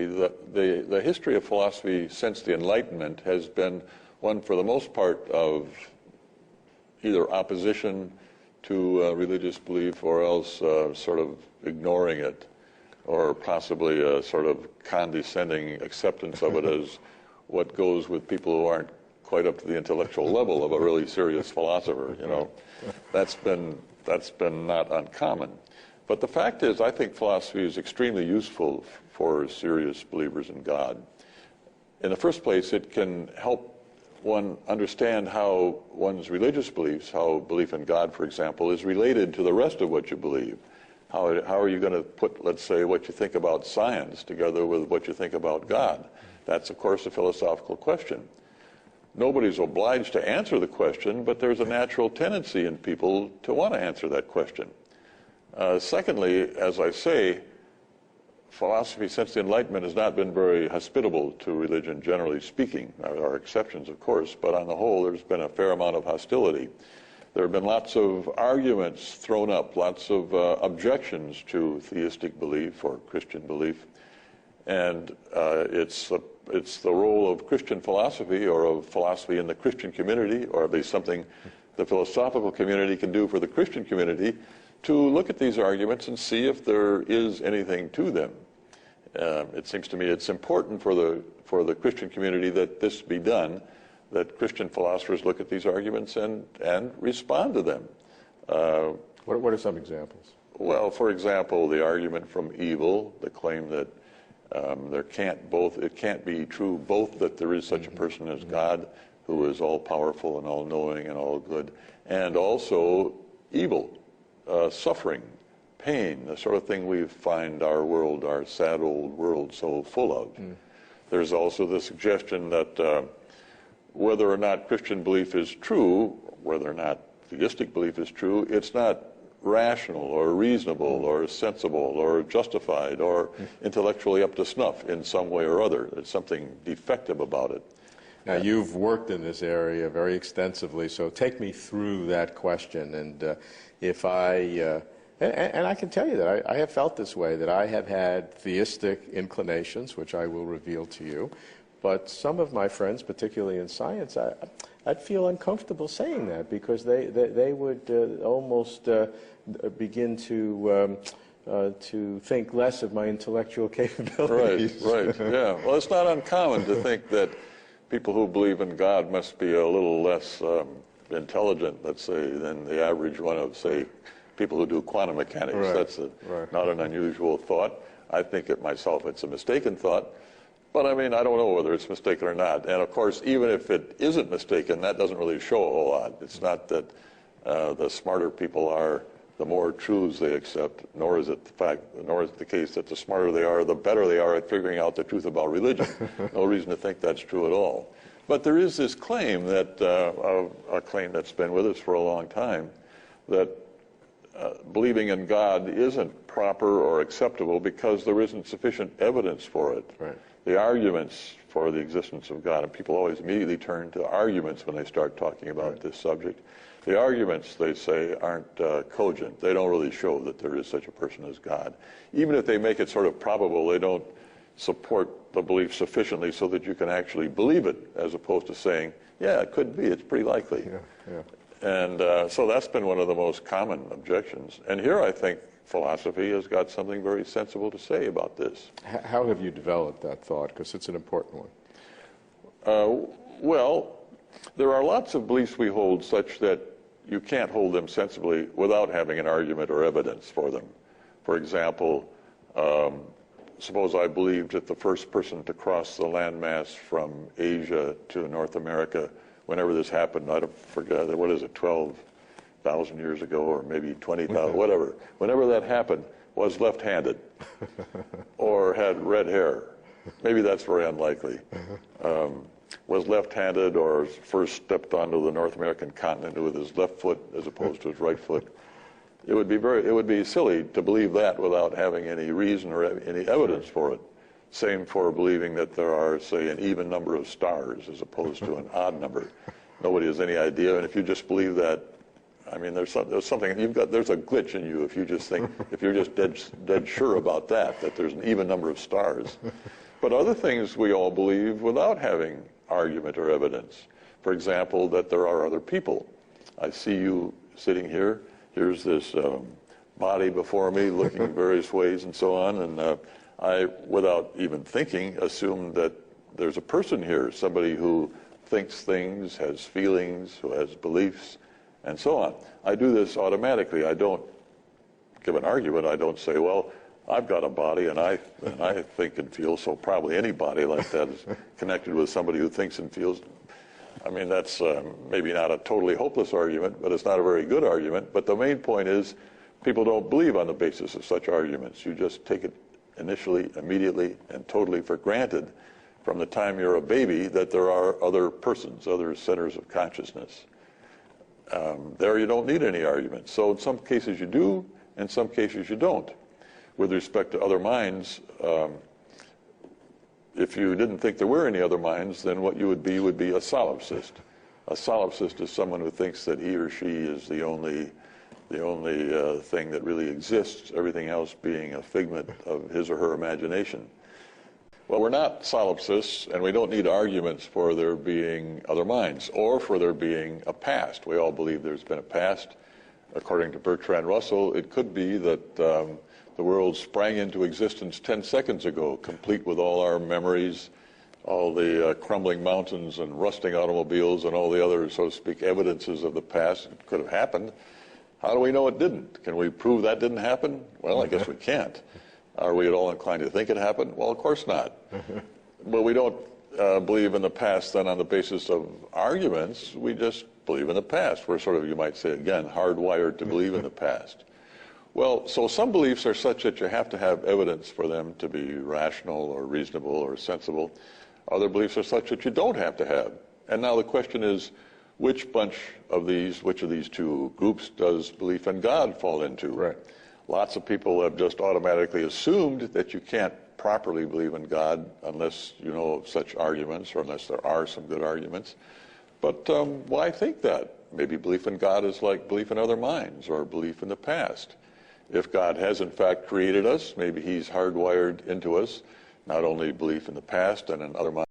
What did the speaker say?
The history of philosophy since the Enlightenment has been one, for the most part, of either opposition to religious belief or else sort of ignoring it, or possibly a sort of condescending acceptance of it as what goes with people who aren't quite up to the intellectual level of a really serious philosopher. You know, that's been not uncommon. But the fact is, I think philosophy is extremely useful for serious believers in God. In the first place, it can help one understand how one's religious beliefs, how belief in God, for example, is related to the rest of what you believe. How are you going to put, let's say, what you think about science together with what you think about God? That's, of course, a philosophical question. Nobody's obliged to answer the question, but there's a natural tendency in people to want to answer that question. Secondly, as I say, philosophy since the Enlightenment has not been very hospitable to religion, generally speaking. There are exceptions, of course, but on the whole, there's been a fair amount of hostility. There have been lots of arguments thrown up, lots of objections to theistic belief or Christian belief, and it's the role of Christian philosophy, or of philosophy in the Christian community, or at least something the philosophical community can do for the Christian community, to look at these arguments and see if there is anything to them. It seems to me it's important for the Christian community that this be done, that Christian philosophers look at these arguments and respond to them. What are some examples? Well, for example, the argument from evil, the claim that it can't be true both that there is such a person as God, who is all-powerful and all-knowing and all-good, and also evil, suffering, pain, the sort of thing we find our sad old world so full of. There's also the suggestion that whether or not Christian belief is true, whether or not theistic belief is true, it's not rational or reasonable or sensible or justified or intellectually up to snuff in some way or other. There's something defective about it. Now, you've worked in this area very extensively, so take me through that question. And and I can tell you that I have felt this way, that I have had theistic inclinations, which I will reveal to you. But some of my friends, particularly in science, I'd feel uncomfortable saying that, because they would almost begin to think less of my intellectual capabilities. Right, yeah. Well, it's not uncommon to think that people who believe in God must be a little less intelligent, let's say, than the average one of, say, people who do quantum mechanics. Right. That's not an unusual thought. I think it myself, it's a mistaken thought. But I mean, I don't know whether it's mistaken or not. And of course, even if it isn't mistaken, that doesn't really show a whole lot. It's not that the smarter people are, the more truths they accept, nor is it the case that the smarter they are, the better they are at figuring out the truth about religion. No reason to think that's true at all. But there is this claim that, a claim that's been with us for a long time, that believing in God isn't proper or acceptable because there isn't sufficient evidence for it. Right. The arguments for the existence of God, and people always immediately turn to arguments when they start talking about this subject. The arguments, they say, aren't cogent. They don't really show that there is such a person as God. Even if they make it sort of probable, they don't support the belief sufficiently so that you can actually believe it, as opposed to saying, yeah, it could be, it's pretty likely. Yeah. And so that's been one of the most common objections. And here I think philosophy has got something very sensible to say about this. How have you developed that thought? Because it's an important one. Well, there are lots of beliefs we hold such that you can't hold them sensibly without having an argument or evidence for them. For example, suppose I believed that the first person to cross the landmass from Asia to North America, whenever this happened, I don't forget, what is it, 12,000 years ago, or maybe 20,000, whatever. Whenever that happened, was left-handed or had red hair. Maybe that's very unlikely. Was left-handed or first stepped onto the North American continent with his left foot as opposed to his right foot. It would be silly to believe that without having any reason or any evidence for it. Same for believing that there are, say, an even number of stars as opposed to an odd number. Nobody has any idea, and if you just believe that, I mean, there's something there's a glitch in you if you just think, if you're just dead sure about that there's an even number of stars. But other things we all believe without having argument or evidence. For example, that there are other people. I see you sitting here. Here's this body before me looking various ways and so on. And I, without even thinking, assume that there's a person here, somebody who thinks things, has feelings, who has beliefs, and so on. I do this automatically. I don't give an argument. I don't say, well, I've got a body and I think and feel, so probably any body like that is connected with somebody who thinks and feels. I mean, that's maybe not a totally hopeless argument, but it's not a very good argument. But the main point is people don't believe on the basis of such arguments. You just take it initially, immediately, and totally for granted from the time you're a baby that there are other persons, other centers of consciousness. There you don't need any arguments. So in some cases you do, in some cases you don't. With respect to other minds, if you didn't think there were any other minds, then what you would be a solipsist. A solipsist is someone who thinks that he or she is the only thing that really exists, everything else being a figment of his or her imagination. Well, we're not solipsists, and we don't need arguments for there being other minds or for there being a past. We all believe there's been a past. According to Bertrand Russell, it could be that the world sprang into existence 10 seconds ago, complete with all our memories, all the crumbling mountains and rusting automobiles and all the other, so to speak, evidences of the past. It could have happened. How do we know it didn't? Can we prove that didn't happen? Well, I guess we can't. Are we at all inclined to think it happened? Well, of course not. But we don't believe in the past then on the basis of arguments. We just believe in the past. We're sort of, you might say again, hardwired to believe in the past. Well, so some beliefs are such that you have to have evidence for them to be rational or reasonable or sensible. Other beliefs are such that you don't have to have. And now the question is, which of these two groups does belief in God fall into? Right. Lots of people have just automatically assumed that you can't properly believe in God unless you know of such arguments or unless there are some good arguments. But why think that? Maybe belief in God is like belief in other minds or belief in the past. If God has in fact created us, maybe he's hardwired into us not only belief in the past and in other minds,